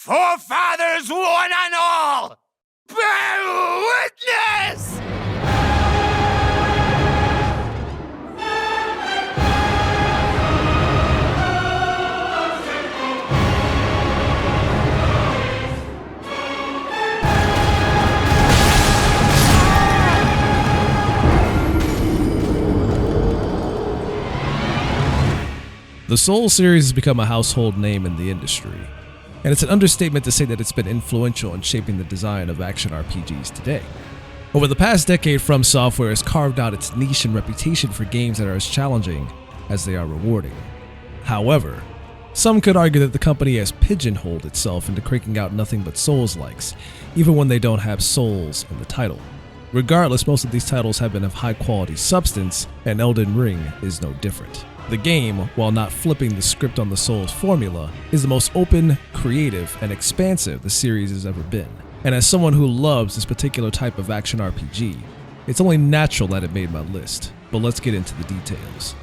Forefathers one and all, bear witness! The Souls series has become a household name in the industry, and it's an understatement to say that it's been influential in shaping the design of action RPGs today. Over the past decade, From Software has carved out its niche and reputation for games that are as challenging as they are rewarding. However, some could argue that the company has pigeonholed itself into cranking out nothing but Souls-likes, even when they don't have Souls in the title. Regardless, most of these titles have been of high-quality substance, and Elden Ring is no different. The game, while not flipping the script on the Souls formula, is the most open, creative, and expansive the series has ever been. And as someone who loves this particular type of action RPG, it's only natural that it made my list. But let's get into the details.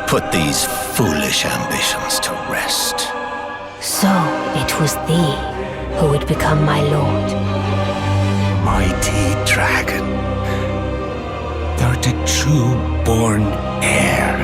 Put these foolish ambitions to rest. So it was thee who would become my lord. Mighty dragon. Thou the true-born heir.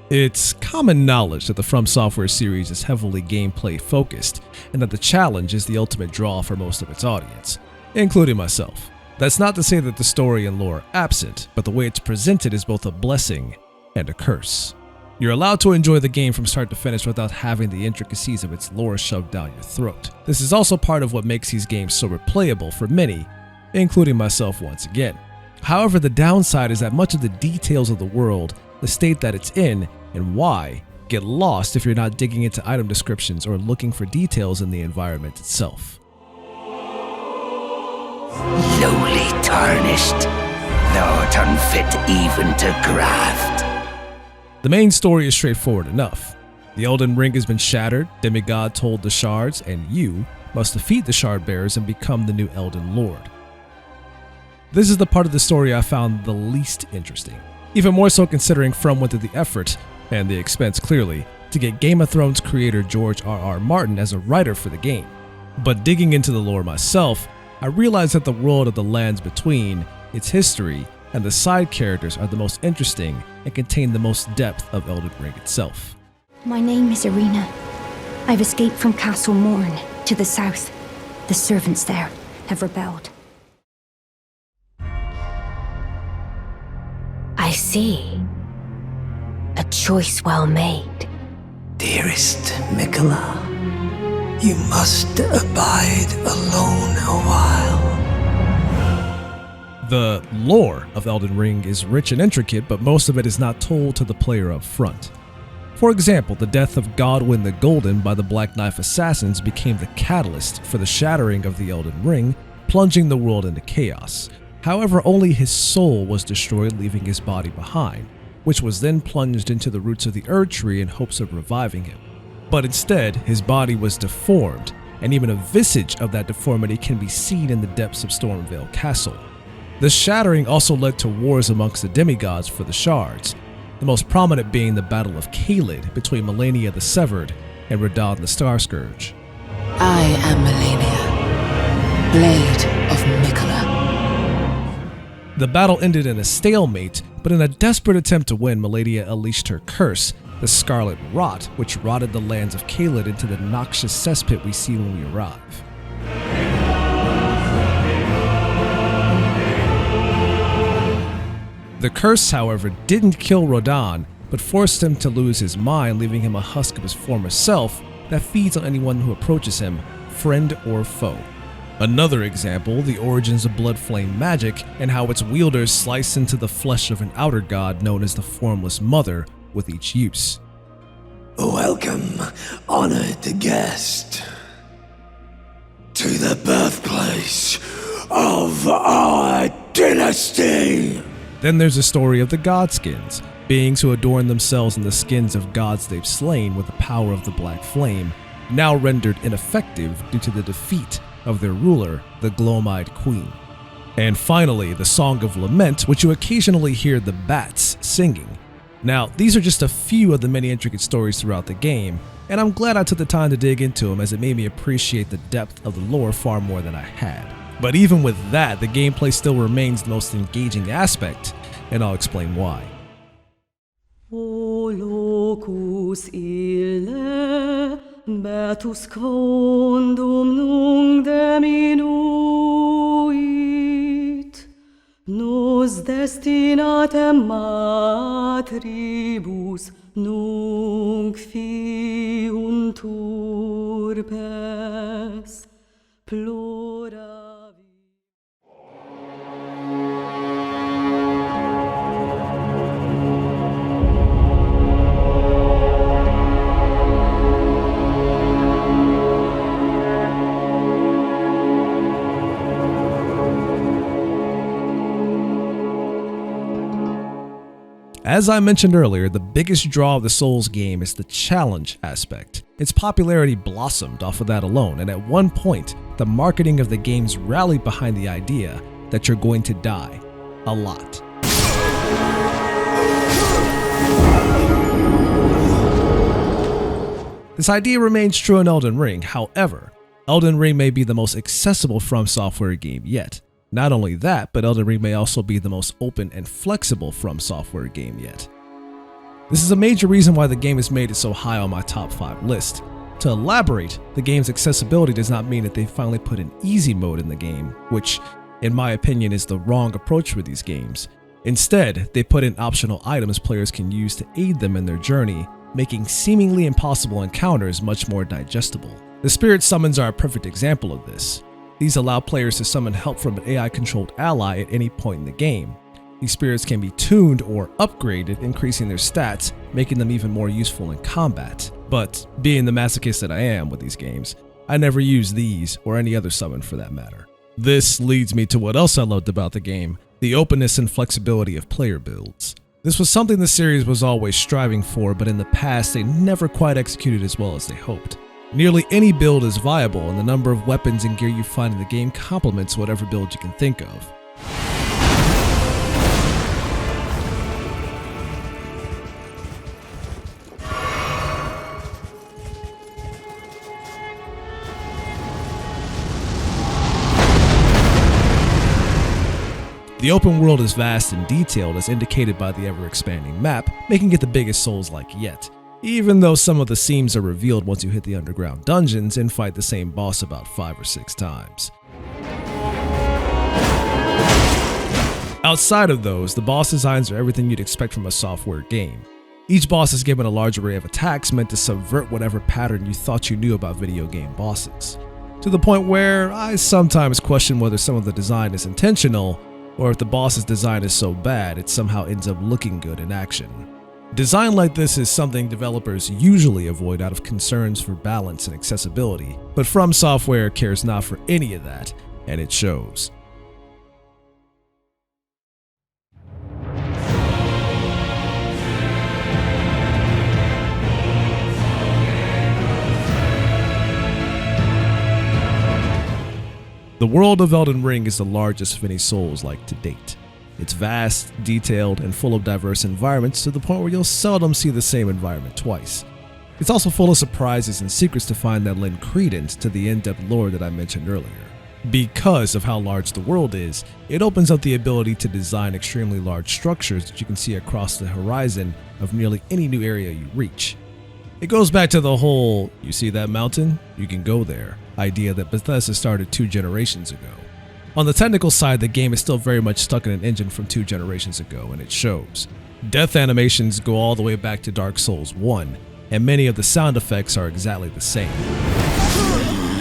It's common knowledge that the From Software series is heavily gameplay focused, and that the challenge is the ultimate draw for most of its audience, including myself. That's not to say that the story and lore are absent, but the way it's presented is both a blessing and a curse. You're allowed to enjoy the game from start to finish without having the intricacies of its lore shoved down your throat. This is also part of what makes these games so replayable for many, including myself once again. However, the downside is that much of the details of the world, the state that it's in, and why, get lost if you're not digging into item descriptions or looking for details in the environment itself. Lowly tarnished, thou'rt unfit even to graft. The main story is straightforward enough. The Elden Ring has been shattered, demigod told the shards, and you must defeat the shard bearers and become the new Elden Lord. This is the part of the story I found the least interesting, even more so considering From went through the effort, and the expense clearly, to get Game of Thrones creator George R.R. Martin as a writer for the game. But digging into the lore myself, I realized that the world of the lands between, its history, and the side characters are the most interesting and contain the most depth of Elden Ring itself. My name is Irina. I've escaped from Castle Morn to the south. The servants there have rebelled. I see. A choice well made. Dearest Mikola, you must abide alone a while. The lore of Elden Ring is rich and intricate, but most of it is not told to the player up front. For example, the death of Godwyn the Golden by the Black Knife Assassins became the catalyst for the shattering of the Elden Ring, plunging the world into chaos. However, only his soul was destroyed, leaving his body behind, which was then plunged into the roots of the Erd Tree in hopes of reviving him. But instead, his body was deformed, and even a visage of that deformity can be seen in the depths of Stormvale Castle. The shattering also led to wars amongst the demigods for the shards, the most prominent being the Battle of Caelid between Melania the Severed and Radahn the Starscourge. I am Melania, Blade of Mikola. The battle ended in a stalemate, but in a desperate attempt to win, Melania unleashed her curse, the Scarlet Rot, which rotted the lands of Caelid into the noxious cesspit we see when we arrive. The curse, however, didn't kill Radahn, but forced him to lose his mind, leaving him a husk of his former self that feeds on anyone who approaches him, friend or foe. Another example, the origins of Bloodflame magic and how its wielders slice into the flesh of an outer god known as the Formless Mother with each use. Welcome, honored guest, to the birthplace of our dynasty. Then there's the story of the Godskins, beings who adorn themselves in the skins of gods they've slain with the power of the Black Flame, now rendered ineffective due to the defeat of their ruler, the Gloam-Eyed Queen. And finally, the Song of Lament, which you occasionally hear the bats singing. Now, these are just a few of the many intricate stories throughout the game, and I'm glad I took the time to dig into them as it made me appreciate the depth of the lore far more than I had. But even with that, the gameplay still remains the most engaging aspect, and I'll explain why. O locus ille, beatus quondum nunc diminuit, nos destinatem matribus nunc fiuntur pes, ploravi. As I mentioned earlier, the biggest draw of the Souls game is the challenge aspect. Its popularity blossomed off of that alone, and at one point, the marketing of the games rallied behind the idea that you're going to die a lot. This idea remains true in Elden Ring. However, Elden Ring may be the most accessible From Software game yet. Not only that, but Elden Ring may also be the most open and flexible From Software game yet. This is a major reason why the game has made it so high on my top 5 list. To elaborate, the game's accessibility does not mean that they finally put an easy mode in the game, which, in my opinion, is the wrong approach for these games. Instead, they put in optional items players can use to aid them in their journey, making seemingly impossible encounters much more digestible. The Spirit Summons are a perfect example of this. These allow players to summon help from an AI-controlled ally at any point in the game. These spirits can be tuned or upgraded, increasing their stats, making them even more useful in combat. But being the masochist that I am with these games, I never use these or any other summon for that matter. This leads me to what else I loved about the game, the openness and flexibility of player builds. This was something the series was always striving for, but in the past they never quite executed as well as they hoped. Nearly any build is viable, and the number of weapons and gear you find in the game complements whatever build you can think of. The open world is vast and detailed as indicated by the ever-expanding map, making it the biggest Souls-like yet. Even though some of the seams are revealed once you hit the underground dungeons and fight the same boss about 5 or 6 times. Outside of those, the boss designs are everything you'd expect from a software game. Each boss is given a large array of attacks meant to subvert whatever pattern you thought you knew about video game bosses. To the point where I sometimes question whether some of the design is intentional, or if the boss's design is so bad it somehow ends up looking good in action. Design like this is something developers usually avoid out of concerns for balance and accessibility, but From Software cares not for any of that, and it shows. The world of Elden Ring is the largest of any Souls-like to date. It's vast, detailed, and full of diverse environments to the point where you'll seldom see the same environment twice. It's also full of surprises and secrets to find that lend credence to the in-depth lore that I mentioned earlier. Because of how large the world is, it opens up the ability to design extremely large structures that you can see across the horizon of nearly any new area you reach. It goes back to the whole, you see that mountain? You can go there, idea that Bethesda started 2 generations ago. On the technical side, the game is still very much stuck in an engine from 2 generations ago, and it shows. Death animations go all the way back to Dark Souls 1, and many of the sound effects are exactly the same.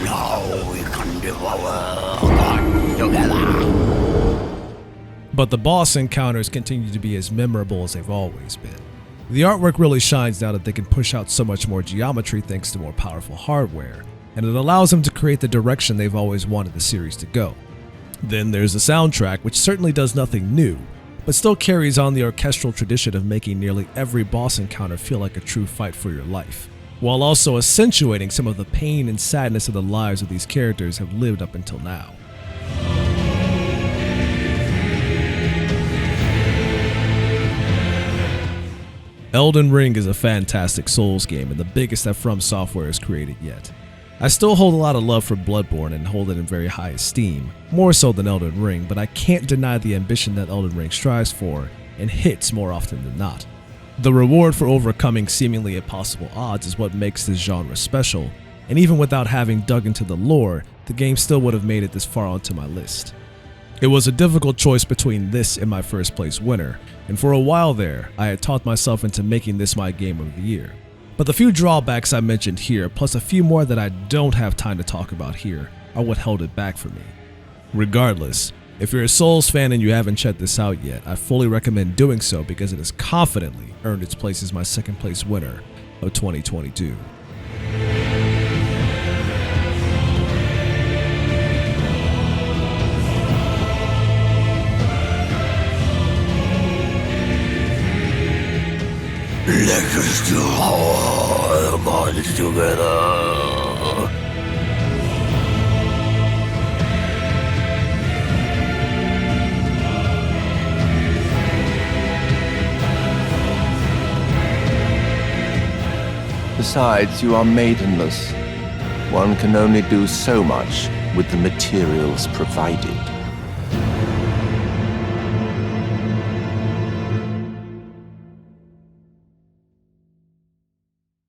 Now we can devour God together. But the boss encounters continue to be as memorable as they've always been. The artwork really shines now that they can push out so much more geometry thanks to more powerful hardware, and it allows them to create the direction they've always wanted the series to go. Then there's the soundtrack, which certainly does nothing new, but still carries on the orchestral tradition of making nearly every boss encounter feel like a true fight for your life, while also accentuating some of the pain and sadness of the lives of these characters have lived up until now. Elden Ring is a fantastic Souls game and the biggest that From Software has created yet. I still hold a lot of love for Bloodborne and hold it in very high esteem, more so than Elden Ring, but I can't deny the ambition that Elden Ring strives for and hits more often than not. The reward for overcoming seemingly impossible odds is what makes this genre special, and even without having dug into the lore, the game still would have made it this far onto my list. It was a difficult choice between this and my first place winner, and for a while there, I had talked myself into making this my game of the year. But the few drawbacks I mentioned here, plus a few more that I don't have time to talk about here, are what held it back for me. Regardless, if you're a Souls fan and you haven't checked this out yet, I fully recommend doing so because it has confidently earned its place as my second place winner of 2022. Let us do our minds together. Besides, you are maidenless. One can only do so much with the materials provided.